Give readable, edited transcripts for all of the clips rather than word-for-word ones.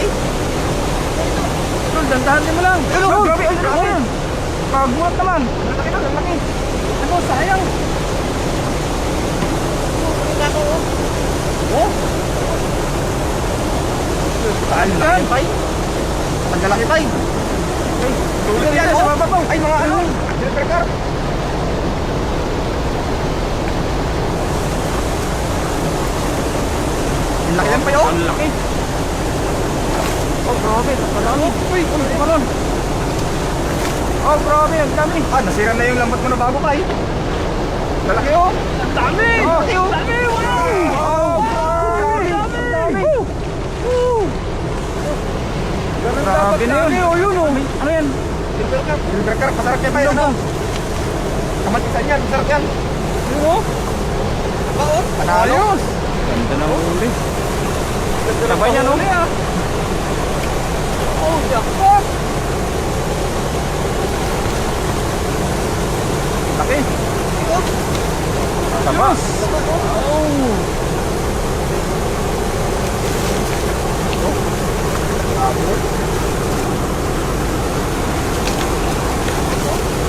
ay. Tol, dandahan din mo lang. Ayun, grabe, ay, grabe. Kagulat naman. Laki na, laki. Ano, sayang. Oh? Ay, laki pa. Pagkalaki pa. Tulad yan, sa baba po. Ay, mga ano, silver carp. Ang laki yan pa yun. Ang laki. Oh, grabe. Nakalaki. Uy, maron. Oh, grabe. Ang dami. Ah, nasira na yung lambat mo na bago pa eh. Lalaki oh. Ang dami. Laki oh. Dami. Wow. Oh, Ang dami. Ganun Grabe na yun. Oh, yun oh. Ano yan? Silver carp. Silver carp, masarap yan tayo. Ano? Kamatisan yan, masarap yan. Ano mo? Baot. Panalo. Ayos. Ganda na huli. Sabay yan huli ah. Oh, jackpot. Laki. Tabas. Oh.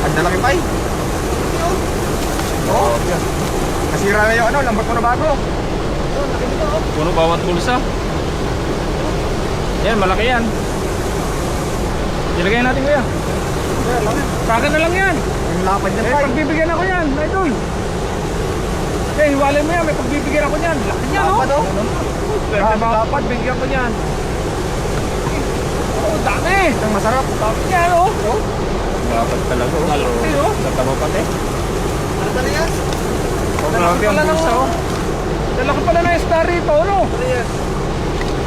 Ang lalaki pa eh. Oh. Nasira na yung ano, lambat mo na bago. Puno bawat bulsa. Yan, malaki yan. Ilagay natin kuya. Kaga na lang yan. Ang lapad niyan Eh, pa eh. pagbibigyan ako yan, idol. Eh, hiwalay mo yan, may pagbibigyan ako yan. Laki niya, no? Lapad oh. Dapat, bigyan ko yan. Oh, dami. Ang masarap. Dami niya, no? Dapat talaga. Malaki, no? Sa taba pati. Ano ba yan? Oh, grabe ang bulsa, oh. Lalaki pala na star rito, no?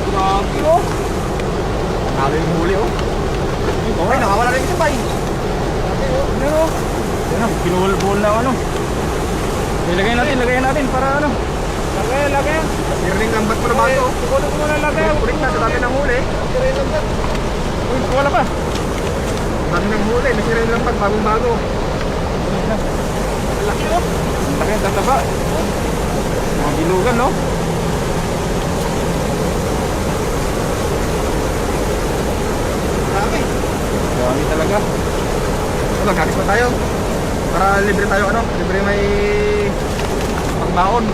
Grabe, oh. Nalo yung huli oh. Ay, nakawala rin isa pa eh. Ano, oh? Yan, kinuhulbuhol na ano. Ilagay natin para ano. Lagay. Nasira na yung lambat mo na bago. Kukunin ko muna lagay. Kulit na sa dami ng huli. Uy, wala pa. Dami ng huli, nasira yung lambat bagong bago. Laki, oh. Laki ang tataba. Mga bilugan, no? Grabe. Dami talaga. Magkakis pa tayo. Para libre tayo ano, libre may pangbaon.